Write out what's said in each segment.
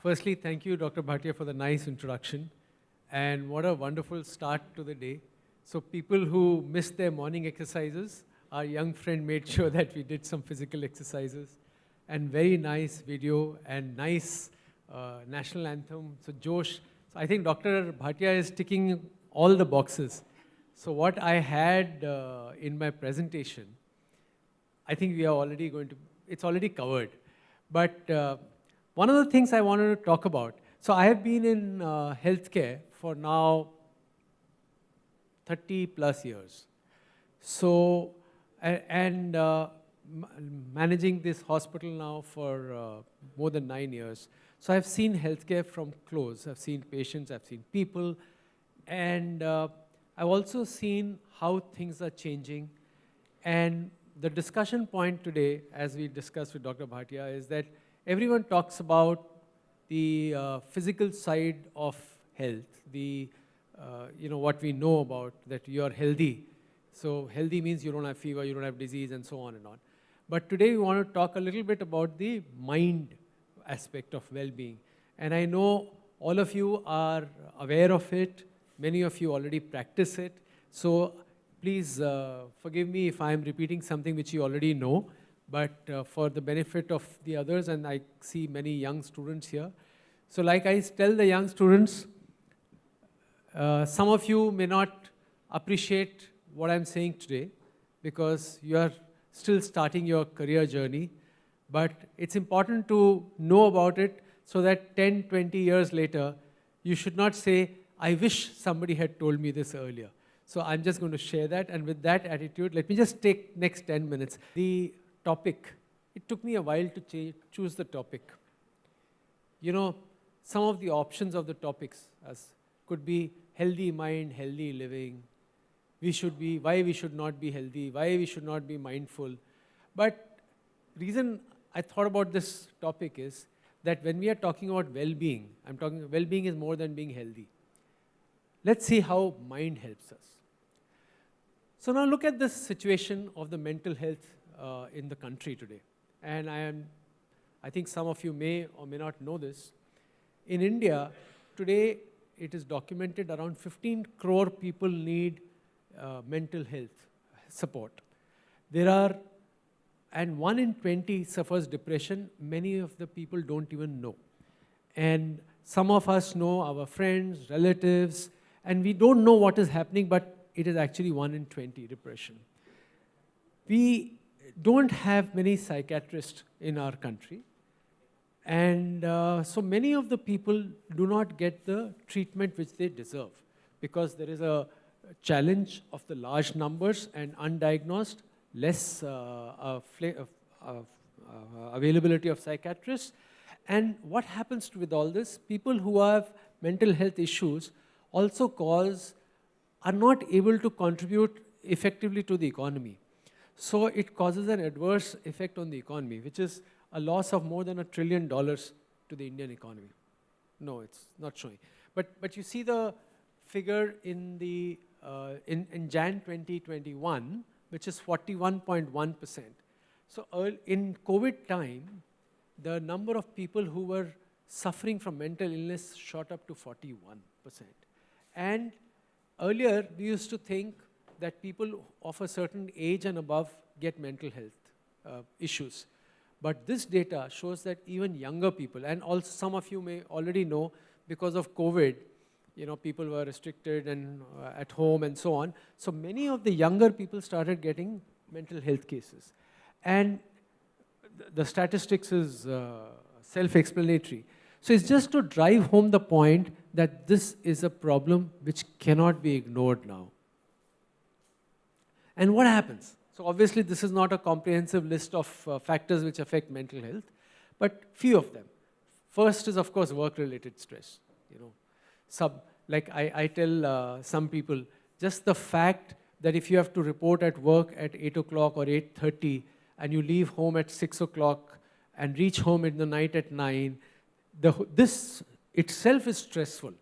Firstly, thank you, Dr. Bhatia, for the nice introduction. And what a wonderful start to the day. So people who missed their morning exercises, our young friend made sure that we did some physical exercises. And very nice video and nice national anthem. So Josh, so I think Dr. Bhatia is ticking all the boxes. So what I had in my presentation, I think we are already going to, it's already covered. But one of the things I wanted to talk about, so I have been in healthcare for now 30 plus years. So, and managing this hospital now for more than 9 years. So I've seen healthcare from close. I've seen patients, I've seen people, and I've also seen how things are changing. And the discussion point today, as we discussed with Dr. Bhatia, is that everyone talks about the physical side of health, the what we know about, that you are healthy. So healthy means you don't have fever, you don't have disease, and so on and on. But today we want to talk a little bit about the mind aspect of well-being. And I know all of you are aware of it. Many of you already practice it. So please forgive me if I'm repeating something which you already know, but for the benefit of the others, and I see many young students here. So like I tell the young students, some of you may not appreciate what I'm saying today because you are still starting your career journey, but it's important to know about it so that 10, 20 years later, you should not say, I wish somebody had told me this earlier. So I'm just going to share that, and with that attitude, let me just take next 10 minutes. The topic, it took me a while to choose the topic. You know, some of the options of the topics could be healthy mind, healthy living, why we should not be healthy, why we should not be mindful. But reason I thought about this topic is that when we are talking about well-being, well-being is more than being healthy. Let's see how mind helps us. So now look at this situation of the mental health in the country today. And I think some of you may or may not know this. In India, today it is documented around 15 crore people need mental health support. And 1 in 20 suffers depression. Many of the people don't even know. And some of us know our friends, relatives, and we don't know what is happening, but it is actually 1 in 20 depression. We don't have many psychiatrists in our country. And so many of the people do not get the treatment which they deserve because there is a challenge of the large numbers and undiagnosed, less availability of psychiatrists. And what happens with all this? People who have mental health issues also are not able to contribute effectively to the economy. So it causes an adverse effect on the economy, which is a loss of more than $1 trillion to the Indian economy. No, it's not showing. But you see the figure in Jan 2021, which is 41.1%. So in COVID time, the number of people who were suffering from mental illness shot up to 41%. And earlier, we used to think that people of a certain age and above get mental health issues. But this data shows that even younger people, and also some of you may already know, because of COVID, people were restricted and at home and so on. So many of the younger people started getting mental health cases. And the statistics is self-explanatory. So it's just to drive home the point that this is a problem which cannot be ignored now. And what happens? So obviously this is not a comprehensive list of factors which affect mental health, but few of them. First is, of course, work-related stress. Like I tell some people, just the fact that if you have to report at work at 8 o'clock or 8:30 and you leave home at 6 o'clock and reach home in the night at 9, this itself is stressful.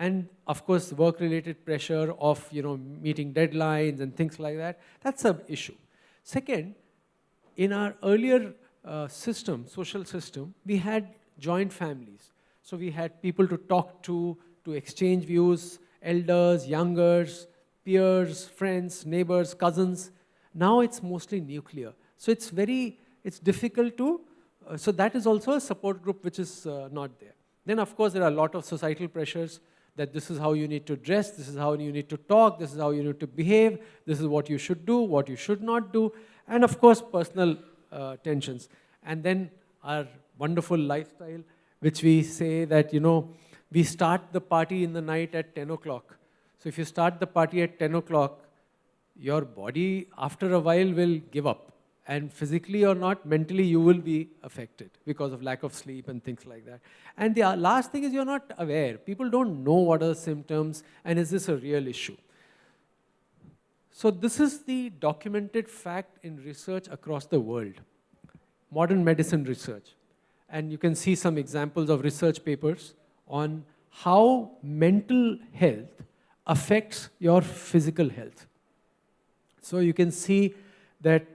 And of course, work-related pressure of meeting deadlines and things like that, that's an issue. Second, in our earlier social system, we had joint families. So we had people to talk to exchange views, elders, youngers, peers, friends, neighbors, cousins. Now it's mostly nuclear. So it's difficult to, so that is also a support group which is not there. Then of course there are a lot of societal pressures that this is how you need to dress, this is how you need to talk, this is how you need to behave, this is what you should do, what you should not do, and of course personal tensions. And then our wonderful lifestyle, which we say that, we start the party in the night at 10 o'clock. So if you start the party at 10 o'clock, your body after a while will give up. And physically or not, mentally you will be affected because of lack of sleep and things like that. And the last thing is you're not aware. People don't know what are the symptoms and is this a real issue. So this is the documented fact in research across the world. Modern medicine research. And you can see some examples of research papers on how mental health affects your physical health. So you can see that,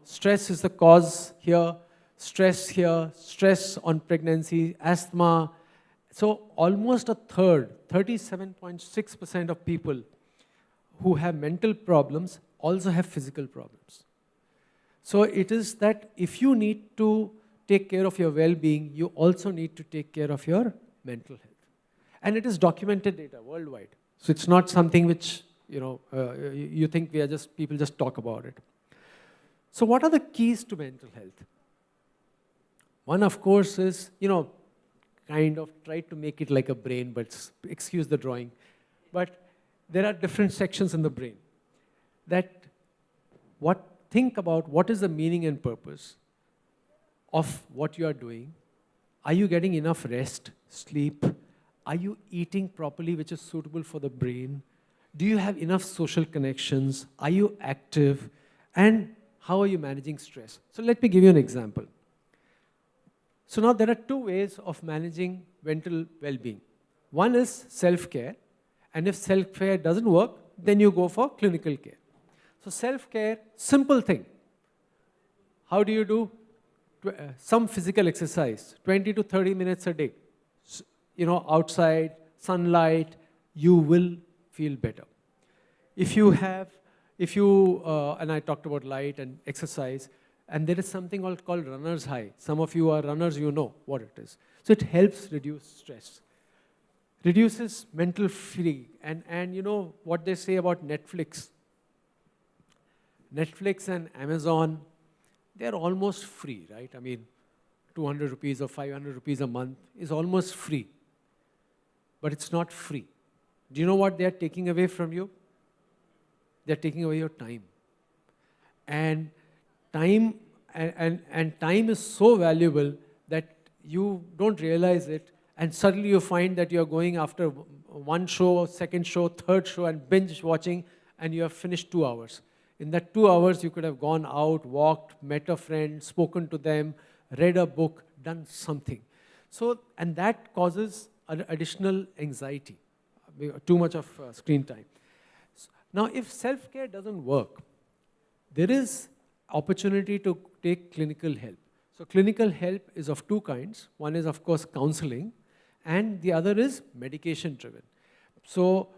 stress is the cause here, stress on pregnancy, asthma. So almost a third, 37.6% of people who have mental problems also have physical problems. So it is that if you need to take care of your well-being, you also need to take care of your mental health. And it is documented data worldwide. So it's not something which, you think people just talk about it. So what are the keys to mental health? One, of course, is, kind of try to make it like a brain, but excuse the drawing. But there are different sections in the brain that think about what is the meaning and purpose of what you are doing. Are you getting enough rest, sleep? Are you eating properly, which is suitable for the brain? Do you have enough social connections? Are you active? And how are you managing stress? So let me give you an example. So now there are two ways of managing mental well-being. One is self-care, and if self-care doesn't work, then you go for clinical care. So self-care, simple thing. How do you do? Some physical exercise, 20 to 30 minutes a day. Outside, sunlight, you will feel better. And I talked about light and exercise, and there is something called runner's high. Some of you are runners, you know what it is. So it helps reduce stress, reduces mental fatigue. And you know what they say about Netflix? Netflix and Amazon, they're almost free, right? I mean, 200 rupees or 500 rupees a month is almost free. But it's not free. Do you know what they're taking away from you? They're taking away your time. And time is so valuable that you don't realize it, and suddenly you find that you're going after one show, second show, third show, and binge watching, and you have finished 2 hours. In that 2 hours, you could have gone out, walked, met a friend, spoken to them, read a book, done something. So, and that causes additional anxiety, too much of screen time. Now, if self-care doesn't work, there is opportunity to take clinical help. So clinical help is of two kinds. One is, of course, counseling, and the other is medication-driven. So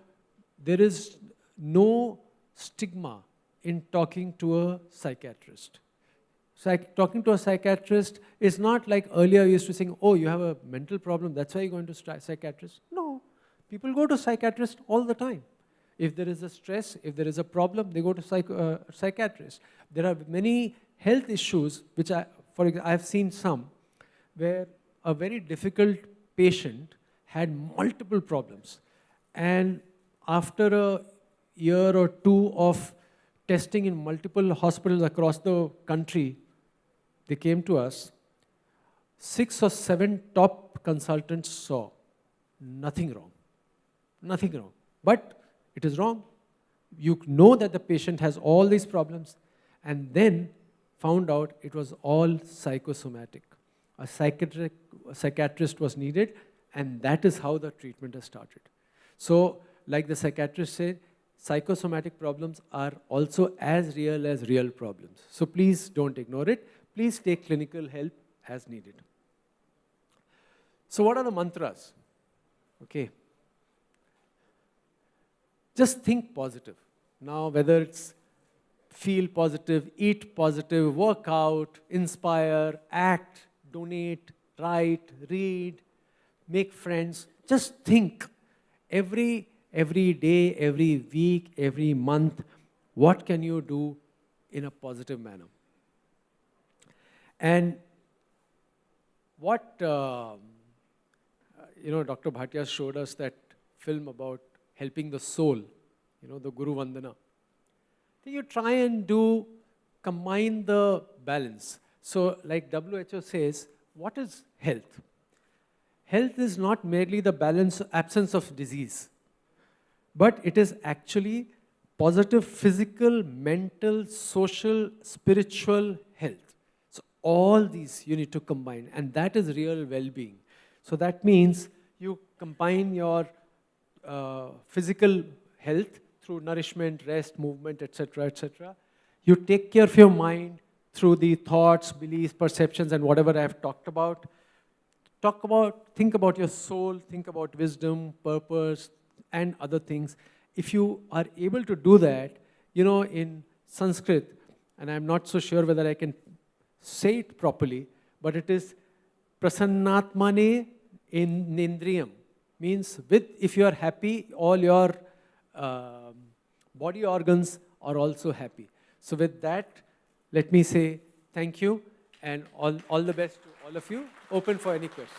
there is no stigma in talking to a psychiatrist. Talking to a psychiatrist is not like earlier you used to think, oh, you have a mental problem, that's why you're going to psychiatrist. No, people go to psychiatrist all the time. If there is a stress, if there is a problem, they go to psychiatrist. There are many health issues, which I've seen some, where a very difficult patient had multiple problems. And after a year or two of testing in multiple hospitals across the country, they came to us. 6 or 7 top consultants saw nothing wrong. Nothing wrong. But it is wrong. You know that the patient has all these problems, and then found out it was all psychosomatic. A psychiatrist was needed, and that is how the treatment has started. So, like the psychiatrist said, psychosomatic problems are also as real problems. So please don't ignore it. Please take clinical help as needed. So what are the mantras? Okay. Just think positive. Now, whether it's feel positive, eat positive, work out, inspire, act, donate, write, read, make friends. Just think every day, every week, every month, what can you do in a positive manner? And what, Dr. Bhatia showed us that film about helping the soul, the Guru Vandana. So you try and combine the balance. So like WHO says, what is health? Health is not merely the absence of disease, but it is actually positive physical, mental, social, spiritual health. So all these you need to combine, and that is real well-being. So that means you combine your physical health through nourishment, rest, movement, etc., etc. You take care of your mind through the thoughts, beliefs, perceptions, and whatever I have talked about. Think about your soul, think about wisdom, purpose, and other things. If you are able to do that, in Sanskrit, and I'm not so sure whether I can say it properly, but it is prasannatmane nindriyam. Means if you are happy, all your body organs are also happy. So with that, let me say thank you and all the best to all of you. Open for any questions.